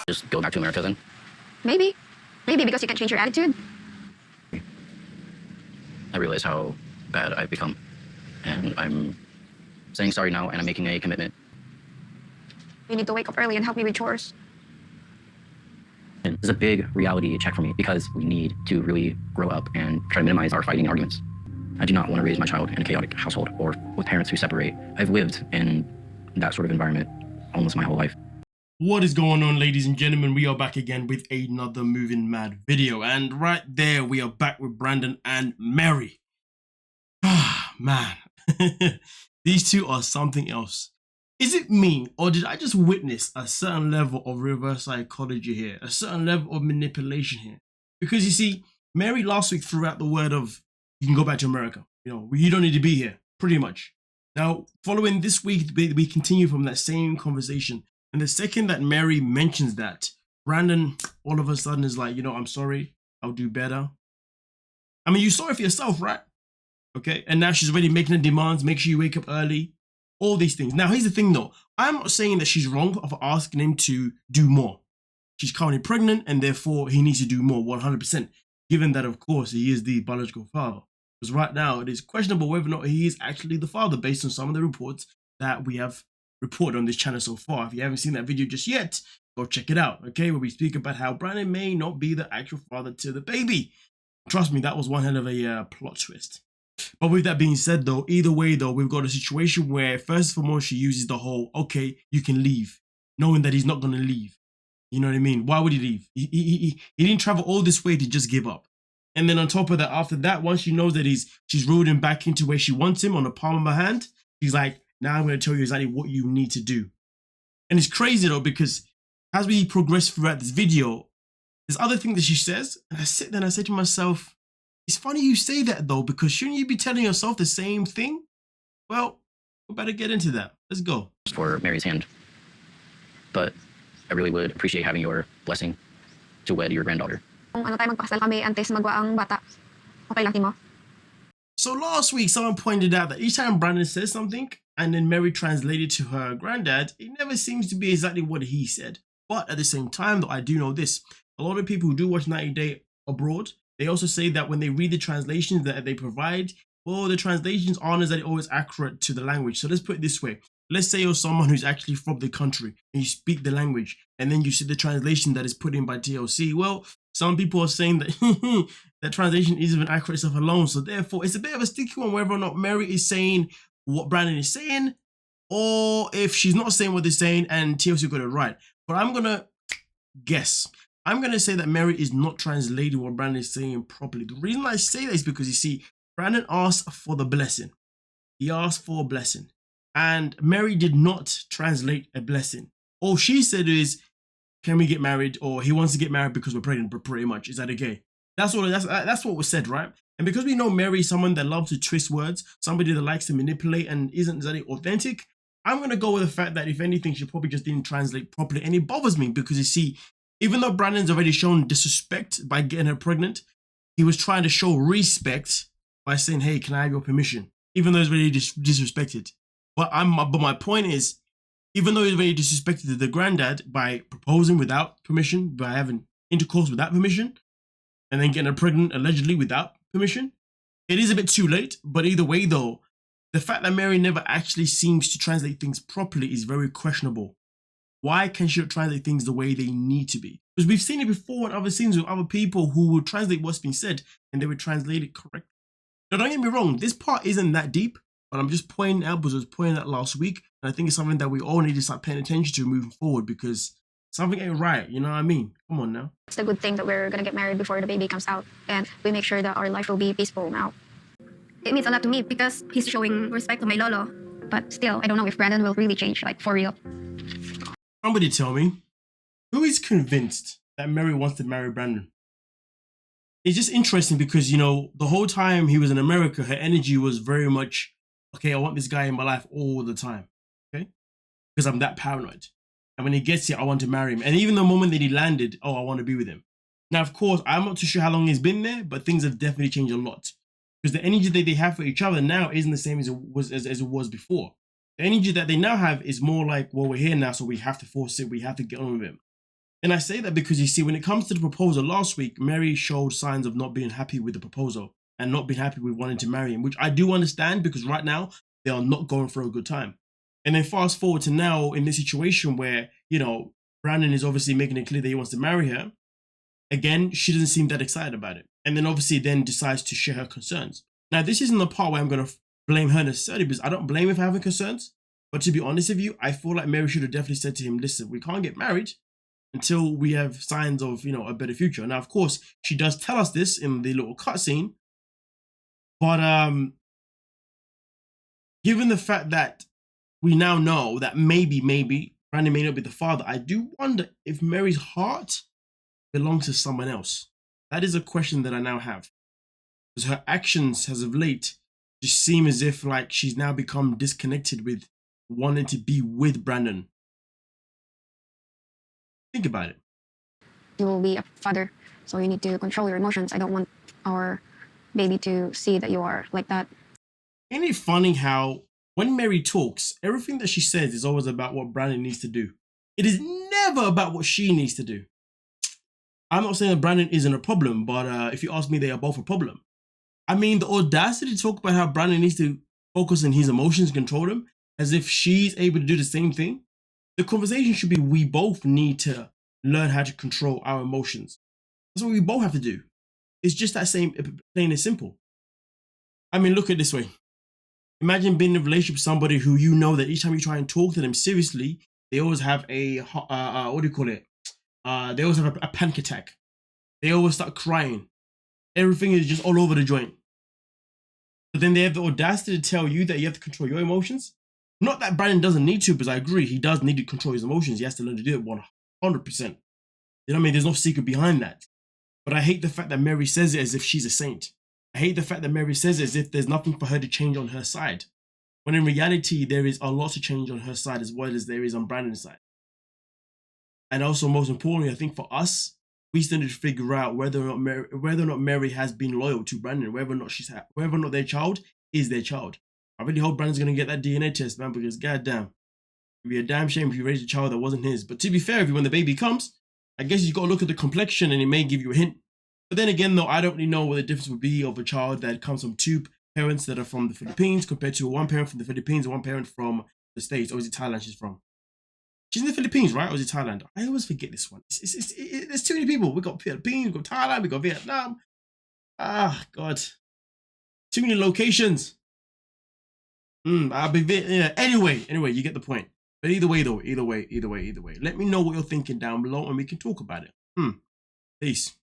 Just go back to America then? Maybe. Maybe because you can change your attitude. I realize how bad I've become. And I'm saying sorry now, and I'm making a commitment. You need to wake up early and help me with chores. And this is a big reality check for me because we need to really grow up and try to minimize our fighting arguments. I do not want to raise my child in a chaotic household or with parents who separate. I've lived in that sort of environment almost my whole life. What is going on, ladies and gentlemen? We are back again with another MovingMAD video, and right there we are back with Brandon and Mary. Ah, man. These two are something else. Is it me, or did I just witness a certain level of reverse psychology here, a certain level of manipulation here? Because you see, Mary last week threw out the word of, you can go back to America. You don't need to be here, pretty much. Now, following this week, we continue from that same conversation. And the second that Mary mentions that, Brandon all of a sudden is like, I'm sorry, I'll do better. I mean, you saw it for yourself, right? Okay, and now she's already making the demands, make sure you wake up early, all these things. Now, here's the thing though. I'm not saying that she's wrong for asking him to do more. She's currently pregnant and therefore he needs to do more, 100%. Given that, of course, he is the biological father. Because right now, it is questionable whether or not he is actually the father based on some of the reports that we have reported on this channel so far. If you haven't seen that video just yet, go check it out, okay? Where we speak about how Brandon may not be the actual father to the baby. Trust me, that was one hell of a plot twist. But with that being said though, either way though, we've got a situation where first and foremost, she uses the whole, okay, you can leave, knowing that he's not going to leave. You know what I mean? Why would he leave? He didn't travel all this way to just give up. And then on top of that, after that, once she knows that she's ruled him back into where she wants him on the palm of her hand, she's like, now I'm going to tell you exactly what you need to do. And it's crazy though, because as we progress throughout this video, there's other things that she says. And I sit there and I say to myself, it's funny you say that though, because shouldn't you be telling yourself the same thing? Well, we better get into that. Let's go. For Mary's hand. But I really would appreciate having your blessing to wed your granddaughter. Kung ano tayo magpakasal kami antes magwa ang bata. Okay lang, Timo? So last week, someone pointed out that each time Brandon says something and then Mary translated to her granddad, it never seems to be exactly what he said. But at the same time, though, I do know this. A lot of people who do watch 90 Day Abroad, they also say that when they read the translations that they provide, well, the translations aren't exactly always accurate to the language. So let's put it this way. Let's say you're someone who's actually from the country and you speak the language and then you see the translation that is put in by TLC. Well, some people are saying that that translation isn't even accurate stuff alone. So therefore, it's a bit of a sticky one whether or not Mary is saying what Brandon is saying or if she's not saying what they're saying and TLC got it right. But I'm going to guess. I'm going to say that Mary is not translating what Brandon is saying properly. The reason I say that is because, you see, Brandon asked for the blessing. He asked for a blessing. And Mary did not translate a blessing. All she said is, can we get married? Or he wants to get married because we're pregnant, pretty much. Is that okay? That's what was said, right? And because we know Mary is someone that loves to twist words, somebody that likes to manipulate and isn't exactly authentic, I'm going to go with the fact that if anything, she probably just didn't translate properly. And it bothers me because, you see, even though Brandon's already shown disrespect by getting her pregnant, he was trying to show respect by saying, hey, can I have your permission? Even though he's already disrespected. But my point is, even though he's already disrespected the granddad by proposing without permission, by having intercourse without permission, and then getting her pregnant allegedly without permission, it is a bit too late. But either way though, the fact that Mary never actually seems to translate things properly is very questionable. Why can't she translate things the way they need to be? Because we've seen it before in other scenes with other people who will translate what's been said and they would translate it correctly. Now, don't get me wrong, this part isn't that deep, but I'm just pointing out because I was pointing out last week. And I think it's something that we all need to start paying attention to moving forward because something ain't right. You know what I mean? Come on now. It's a good thing that we're going to get married before the baby comes out. And we make sure that our life will be peaceful now. It means a lot to me because he's showing respect to my lolo. But still, I don't know if Brandon will really change, like for real. Somebody tell me, who is convinced that Mary wants to marry Brandon? It's just interesting because, the whole time he was in America, her energy was very much, okay, I want this guy in my life all the time, okay? Because I'm that paranoid. And when he gets here, I want to marry him. And even the moment that he landed, oh, I want to be with him. Now, of course, I'm not too sure how long he's been there, but things have definitely changed a lot. Because the energy that they have for each other now isn't the same as it was before. The energy that they now have is more like, well, we're here now, so we have to force it. We have to get on with it. And I say that because you see, when it comes to the proposal last week, Mary showed signs of not being happy with the proposal and not being happy with wanting to marry him, which I do understand because right now they are not going for a good time. And then fast forward to now in this situation where, you know, Brandon is obviously making it clear that he wants to marry her. Again, she doesn't seem that excited about it. And then obviously then decides to share her concerns. Now, this isn't the part where I'm going to blame her necessarily because I don't blame her for having concerns. But to be honest with you, I feel like Mary should have definitely said to him, listen, we can't get married until we have signs of, you know, a better future. Now, of course, she does tell us this in the little cutscene. But given the fact that we now know that maybe Brandon may not be the father, I do wonder if Mary's heart belongs to someone else. That is a question that I now have. Because her actions as of late just seem as if like she's now become disconnected with wanting to be with Brandon. Think about it. You will be a father, so you need to control your emotions. I don't want our baby to see that you are like that. Ain't it funny how when Mary talks, everything that she says is always about what Brandon needs to do. It is never about what she needs to do. I'm not saying that Brandon isn't a problem, but if you ask me, they are both a problem. I mean, the audacity to talk about how Brandon needs to focus on his emotions, control them, as if she's able to do the same thing. The conversation should be, we both need to learn how to control our emotions. That's what we both have to do. It's just that same, plain and simple. I mean, look at it this way. Imagine being in a relationship with somebody who you know that each time you try and talk to them seriously, they always have a, what do you call it? They always have a panic attack. They always start crying. Everything is just all over the joint. But then they have the audacity to tell you that you have to control your emotions. Not that Brandon doesn't need to, because I agree, he does need to control his emotions. He has to learn to do it 100%. You know what I mean? There's no secret behind that. But I hate the fact that Mary says it as if she's a saint. I hate the fact that Mary says it as if there's nothing for her to change on her side. When in reality, there is a lot to change on her side as well as there is on Brandon's side. And also, most importantly, I think for us, we still need to figure out whether or not Mary has been loyal to Brandon, whether or not their child is their child. I really hope Brandon's gonna get that DNA test, man, because goddamn, it'd be a damn shame if you raised a child that wasn't his. But to be fair, when the baby comes, I guess you got to look at the complexion and it may give you a hint. But then again, though, I don't really know what the difference would be of a child that comes from two parents that are from the Philippines compared to one parent from the Philippines and one parent from the States. Or is it Thailand she's from? She's in the Philippines, right? Or is it Thailand? I always forget this one. There's too many people. We got Philippines, we got Thailand, we got Vietnam. Ah, God. Too many locations. Anyway, you get the point. But either way. Let me know what you're thinking down below and we can talk about it. Peace.